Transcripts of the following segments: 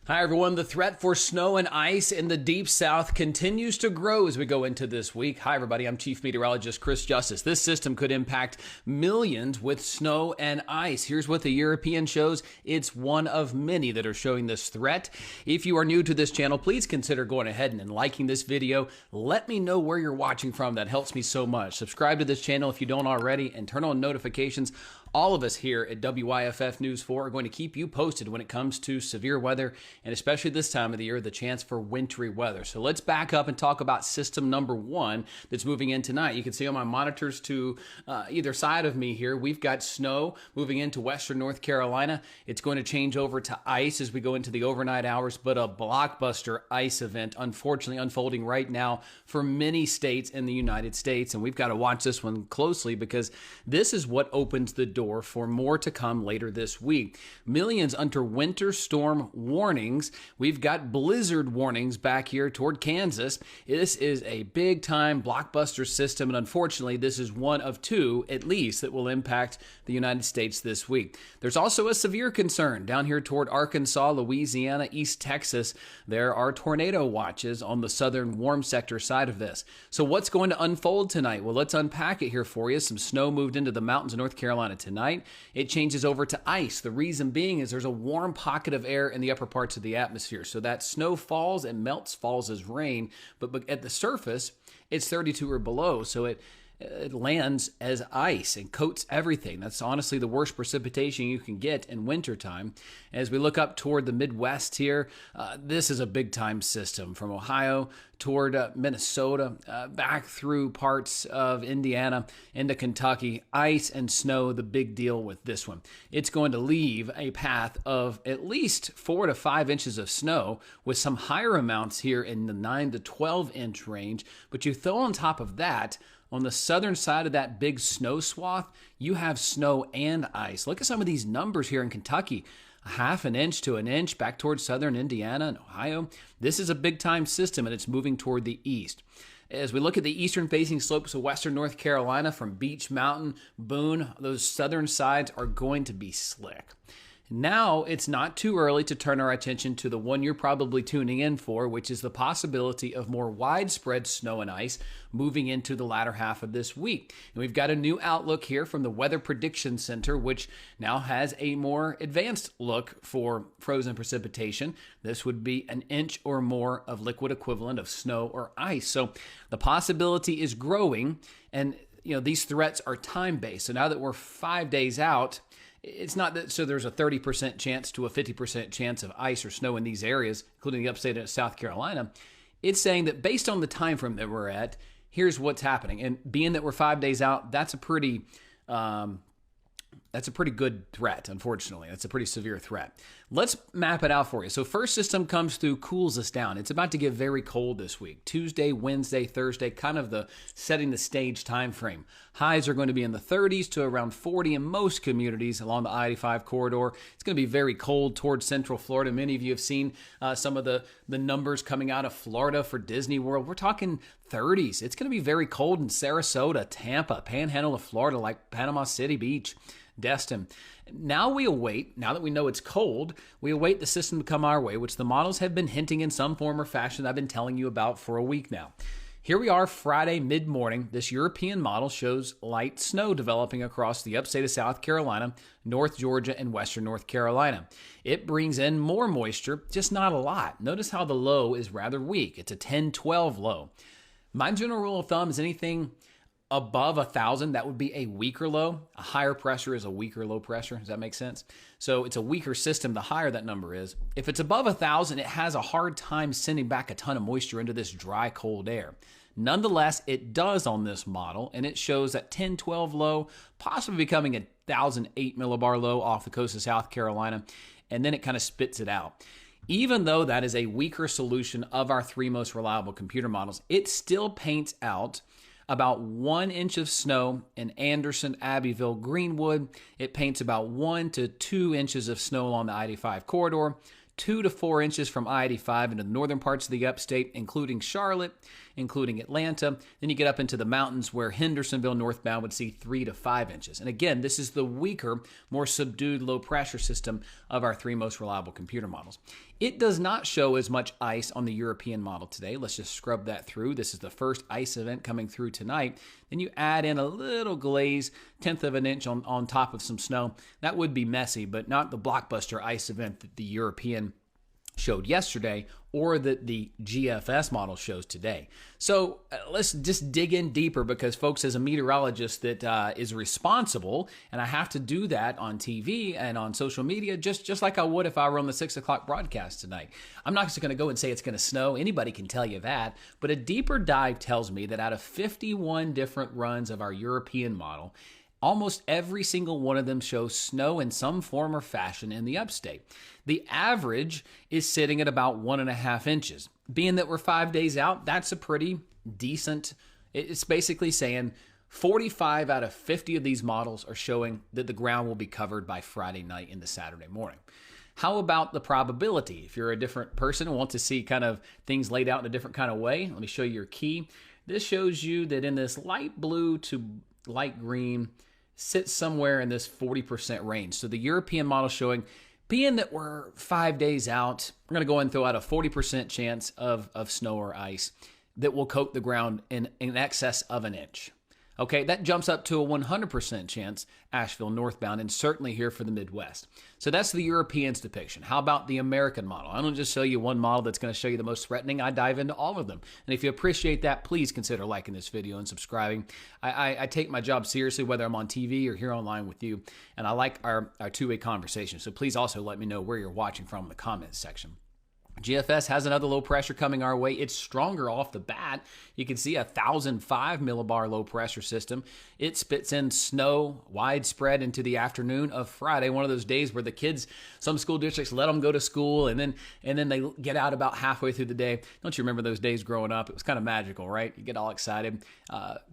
Hi, everyone. The threat for snow and ice in the deep south continues to grow as we go into this week. Hi, everybody. I'm Chief Meteorologist Chris Justice. This system could impact millions with snow and ice. Here's what the European shows. It's one of many that are showing this threat. If you are new to this channel, please consider going ahead and liking this video. Let me know where you're watching from. That helps me so much. Subscribe to this channel if you don't already and turn on notifications. All of us here at WYFF News 4 are going to keep you posted when it comes to severe weather, and especially this time of the year, the chance for wintry weather. So let's back up and talk about system number one that's moving in tonight. You can see on my monitors to either side of me here, we've got snow moving into western North Carolina. It's going to change over to ice as we go into the overnight hours, but a blockbuster ice event, unfortunately, unfolding right now for many states in the United States. And we've got to watch this one closely because this is what opens the door for more to come later this week. Millions under winter storm warnings. We've got blizzard warnings back here toward Kansas. This is a big time blockbuster system, and unfortunately, this is one of two, at least, that will impact the United States this week. There's also a severe concern down here toward Arkansas, Louisiana, East Texas. There are tornado watches on the southern warm sector side of this. So what's going to unfold tonight? Well, let's unpack it here for you. Some snow moved into the mountains of North Carolina tonight. It changes over to ice. The reason being is there's a warm pocket of air in the upper parts of the atmosphere. So that snow falls and melts, falls as rain, but at the surface, it's 32 or below. So it lands as ice and coats everything. That's honestly the worst precipitation you can get in wintertime. As we look up toward the Midwest here, this is a big time system from Ohio toward Minnesota, back through parts of Indiana into Kentucky. Ice and snow, the big deal with this one. It's going to leave a path of at least 4 to 5 inches of snow with some higher amounts here in the 9 to 12 inch range. But you throw on top of that, on the southern side of that big snow swath, you have snow and ice. Look at some of these numbers here in Kentucky. A half an inch to an inch back towards southern Indiana and Ohio. This is a big time system, and it's moving toward the east. As we look at the eastern facing slopes of western North Carolina from Beech Mountain, Boone, those southern sides are going to be slick. Now, it's not too early to turn our attention to the one you're probably tuning in for, which is the possibility of more widespread snow and ice moving into the latter half of this week. And we've got a new outlook here from the Weather Prediction Center, which now has a more advanced look for frozen precipitation. This would be an inch or more of liquid equivalent of snow or ice. So the possibility is growing, and these threats are time-based. So now that we're 5 days out, it's not that so there's a 30% chance to a 50% chance of ice or snow in these areas, including the upstate of South Carolina. It's saying that based on the time frame that we're at, here's what's happening. And being that we're 5 days out, that's a pretty good threat, unfortunately. That's a pretty severe threat. Let's map it out for you. So first system comes through, cools us down. It's about to get very cold this week. Tuesday, Wednesday, Thursday, kind of the setting the stage time frame. Highs are going to be in the 30s to around 40 in most communities along the I-85 corridor. It's going to be very cold towards central Florida. Many of you have seen some of the numbers coming out of Florida for Disney World. We're talking 30s. It's going to be very cold in Sarasota, Tampa, Panhandle of Florida, like Panama City Beach, Destin. Now we await, now that we know it's cold, we await the system to come our way, which the models have been hinting in some form or fashion I've been telling you about for a week now. Here we are Friday mid-morning. This European model shows light snow developing across the upstate of South Carolina, North Georgia, and western North Carolina. It brings in more moisture, just not a lot. Notice how the low is rather weak. It's a 10-12 low. My general rule of thumb is anything above 1,000, that would be a weaker low. A higher pressure is a weaker low pressure. Does that make sense? So it's a weaker system the higher that number is. If it's above 1,000, it has a hard time sending back a ton of moisture into this dry, cold air. Nonetheless, it does on this model, and it shows that 10-12 low, possibly becoming a 1,008 millibar low off the coast of South Carolina, and then it kind of spits it out. Even though that is a weaker solution of our three most reliable computer models, it still paints out about 1 inch of snow in Anderson, Abbeville, Greenwood. It paints about 1 to 2 inches of snow along the I-85 corridor, 2 to 4 inches from I-85 into the northern parts of the upstate, including Charlotte, including Atlanta. Then you get up into the mountains where Hendersonville northbound would see 3 to 5 inches. And again, this is the weaker, more subdued low pressure system of our three most reliable computer models. It does not show as much ice on the European model today. Let's just scrub that through. This is the first ice event coming through tonight. Then you add in a little glaze, 1/10 of an inch on top of some snow. That would be messy, but not the blockbuster ice event that the European showed yesterday or that the GFS model shows today. So let's just dig in deeper because, folks, as a meteorologist that is responsible, and I have to do that on TV and on social media, just like I would if I were on the 6 o'clock broadcast tonight. I'm not just going to go and say it's going to snow. Anybody can tell you that. But a deeper dive tells me that out of 51 different runs of our European model, almost every single one of them shows snow in some form or fashion in the upstate. The average is sitting at about 1.5 inches. Being that we're 5 days out, that's a pretty decent, it's basically saying 45 out of 50 of these models are showing that the ground will be covered by Friday night into Saturday morning. How about the probability? If you're a different person and want to see kind of things laid out in a different kind of way, let me show you your key. This shows you that in this light blue to light green, sits somewhere in this 40% range. So the European model showing, being that we're 5 days out, we're going to go and throw out a 40% chance of snow or ice that will coat the ground in excess of an inch. Okay, that jumps up to a 100% chance, Asheville northbound, and certainly here for the Midwest. So that's the Europeans' depiction. How about the American model? I don't just show you one model that's going to show you the most threatening. I dive into all of them. And if you appreciate that, please consider liking this video and subscribing. I take my job seriously, whether I'm on TV or here online with you, and I like our two-way conversation. So please also let me know where you're watching from in the comments section. GFS has another low pressure coming our way. It's stronger off the bat. You can see a 1,005 millibar low pressure system. It spits in snow widespread into the afternoon of Friday, one of those days where the kids, some school districts let them go to school and then they get out about halfway through the day. Don't you remember those days growing up? It was kind of magical, right? You get all excited.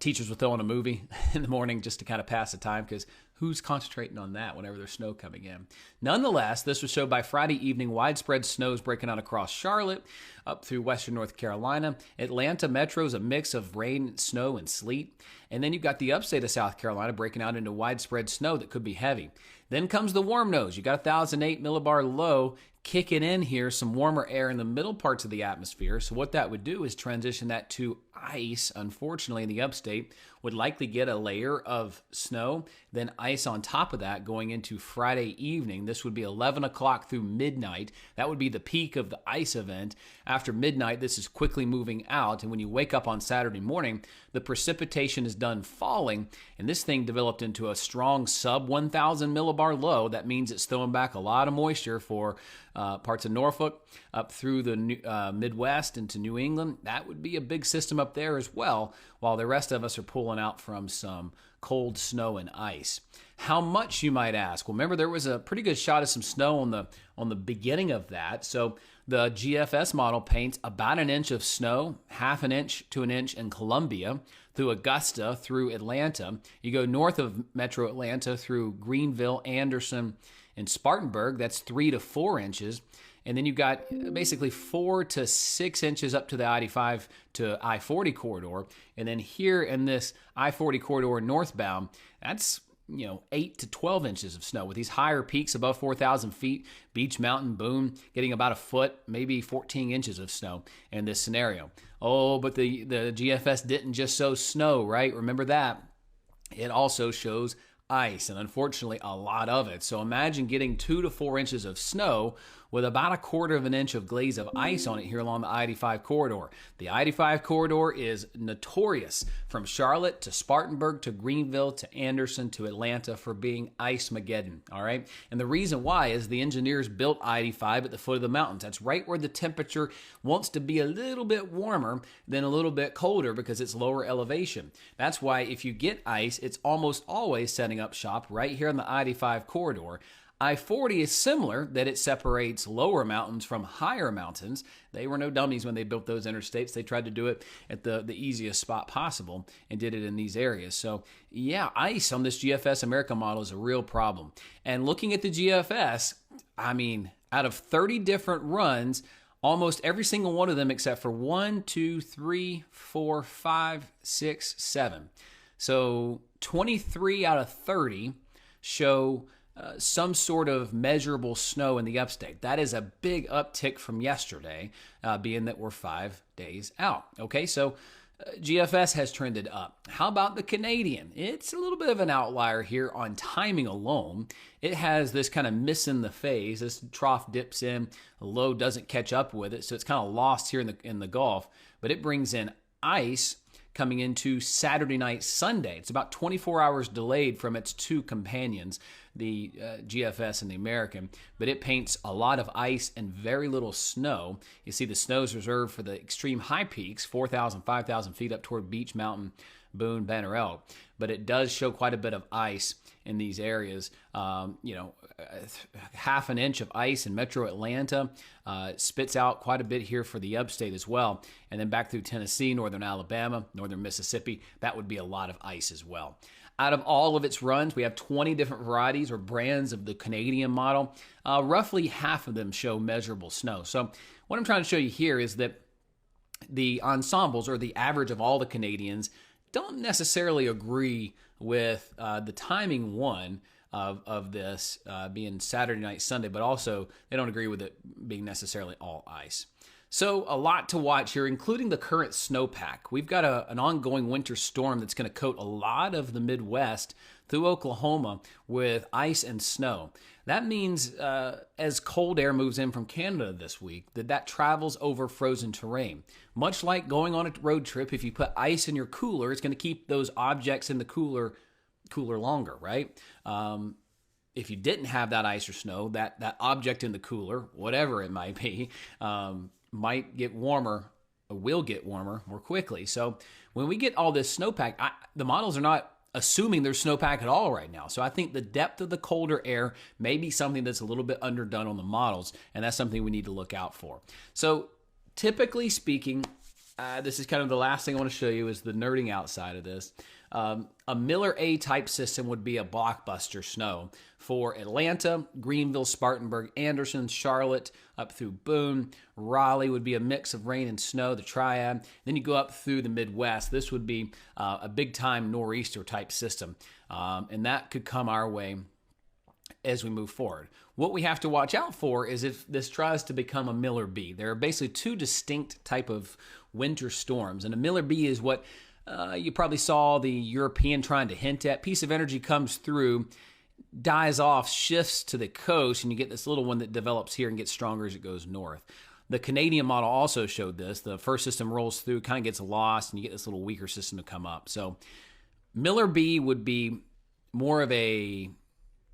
Teachers would throw on a movie in the morning just to kind of pass the time because who's concentrating on that whenever there's snow coming in? Nonetheless, this was showed by Friday evening, widespread snows breaking out across Charlotte, up through western North Carolina. Atlanta metro is a mix of rain, snow, and sleet. And then you've got the upstate of South Carolina breaking out into widespread snow that could be heavy. Then comes the warm nose. You got 1,008 millibar low kicking in here, some warmer air in the middle parts of the atmosphere. So what that would do is transition that to ice. Unfortunately, in the upstate, would likely get a layer of snow, then ice on top of that going into Friday evening. This would be 11 o'clock through midnight. That would be the peak of the ice event. After midnight, this is quickly moving out. And when you wake up on Saturday morning, the precipitation is done falling, and this thing developed into a strong sub 1,000 millibar low. That means it's throwing back a lot of moisture for parts of Norfolk up through the Midwest into New England. That would be a big system up there as well, while the rest of us are pulling out from some cold snow and ice. How much, you might ask? Well, remember, there was a pretty good shot of some snow on the beginning of that. So the GFS model paints about an inch of snow, 1/2 inch to an inch in Columbia, through Augusta, through Atlanta. You go north of Metro Atlanta through Greenville, Anderson, and Spartanburg. That's 3 to 4 inches. And then you've got basically 4 to 6 inches up to the I-85 to I-40 corridor. And then here in this I-40 corridor northbound, that's 8 to 12 inches of snow with these higher peaks above 4,000 feet. Beech Mountain, Boone, getting about a foot, maybe 14 inches of snow in this scenario. Oh, but the GFS didn't just show snow, right? Remember that. It also shows ice, and unfortunately a lot of it. So imagine getting 2 to 4 inches of snow with about 1/4 of an inch of glaze of ice on it here along the I-85 corridor. The I-85 corridor is notorious from Charlotte to Spartanburg to Greenville to Anderson to Atlanta for being Ice-mageddon, all right? And the reason why is the engineers built I-85 at the foot of the mountains. That's right where the temperature wants to be a little bit warmer than a little bit colder because it's lower elevation. That's why if you get ice, it's almost always setting up shop right here in the I-85 corridor. I-40 is similar, that it separates lower mountains from higher mountains. They were no dummies when they built those interstates. They tried to do it at the easiest spot possible and did it in these areas. So yeah, ice on this GFS America model is a real problem. And looking at the GFS, I mean, Out of 30 different runs, almost every single one of them, except for 1, 2, 3, 4, 5, 6, 7. So 23 out of 30 show some sort of measurable snow in the upstate. That is a big uptick from yesterday, being that we're 5 days out. Okay, so GFS has trended up. How about the Canadian? It's a little bit of an outlier here on timing alone. It has this kind of miss in the phase. This trough dips in, the low doesn't catch up with it, so it's kind of lost here in the Gulf. But it brings in ice coming into Saturday night, Sunday. It's about 24 hours delayed from its two companions, the GFS and the American, but it paints a lot of ice and very little snow. You see the snow is reserved for the extreme high peaks, 4,000, 5,000 feet up toward Beech Mountain, Boone, Banner Elk, but it does show quite a bit of ice in these areas. Half an inch of ice in metro Atlanta, spits out quite a bit here for the upstate as well. And then back through Tennessee, northern Alabama, northern Mississippi, that would be a lot of ice as well. Out of all of its runs, we have 20 different varieties or brands of the Canadian model. Roughly half of them show measurable snow. So what I'm trying to show you here is that the ensembles, or the average of all the Canadians, don't necessarily agree with the timing one of this being Saturday night, Sunday, but also they don't agree with it being necessarily all ice. So a lot to watch here, including the current snowpack. We've got an ongoing winter storm that's going to coat a lot of the Midwest through Oklahoma with ice and snow. That means as cold air moves in from Canada this week, that travels over frozen terrain. Much like going on a road trip, if you put ice in your cooler, it's going to keep those objects in the cooler longer, right? If you didn't have that ice or snow, that object in the cooler, whatever it might be, might get warmer, or will get warmer more quickly. So when we get all this snowpack, the models are not assuming there's snowpack at all right now. So I think the depth of the colder air may be something that's a little bit underdone on the models, and that's something we need to look out for. So typically speaking, this is kind of the last thing I want to show you is the nerding outside of this. A Miller A type system would be a blockbuster snow for Atlanta, Greenville, Spartanburg, Anderson, Charlotte, up through Boone. Raleigh would be a mix of rain and snow, the triad. Then you go up through the Midwest. This would be a big time nor'easter type system. And that could come our way as we move forward. What we have to watch out for is if this tries to become a Miller B. There are basically two distinct type of winter storms. And a Miller B is what you probably saw the European trying to hint at. Piece of energy comes through, dies off, shifts to the coast, and you get this little one that develops here and gets stronger as it goes north. The Canadian model also showed this. The first system rolls through, kind of gets lost, and you get this little weaker system to come up. So Miller B would be more of a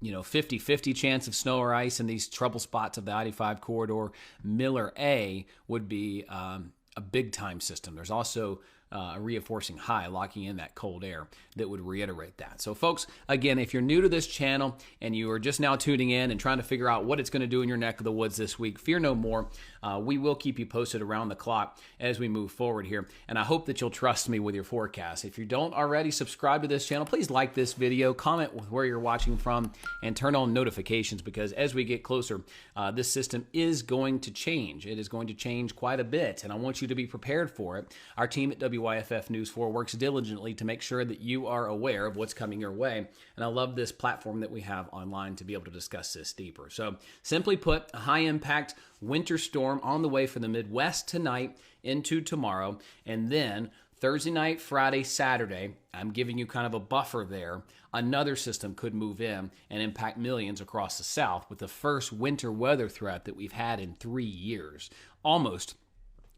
50-50 chance of snow or ice in these trouble spots of the I-85 corridor. Miller A would be a big time system. There's also a reinforcing high locking in that cold air that would reiterate that. So folks, again, if you're new to this channel and you are just now tuning in and trying to figure out what it's going to do in your neck of the woods this week, fear no more. We will keep you posted around the clock as we move forward here. And I hope that you'll trust me with your forecast. If you don't already subscribe to this channel, please like this video, comment with where you're watching from, and turn on notifications, because as we get closer, this system is going to change. It is going to change quite a bit, and I want you to be prepared for it. Our team at WYFF News 4 works diligently to make sure that you are aware of what's coming your way. And I love this platform that we have online to be able to discuss this deeper. So simply put, a high impact winter storm on the way for the Midwest tonight into tomorrow. And then Thursday night, Friday, Saturday, I'm giving you kind of a buffer there. Another system could move in and impact millions across the South with the first winter weather threat that we've had in 3 years, almost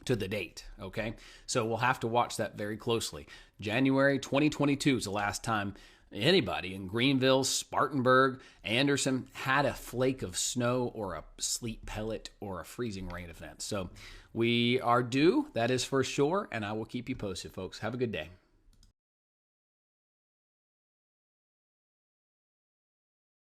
to the date, okay? So we'll have to watch that very closely. January 2022 is the last time anybody in Greenville, Spartanburg, Anderson had a flake of snow or a sleet pellet or a freezing rain event. So we are due, that is for sure, and I will keep you posted, folks. Have a good day.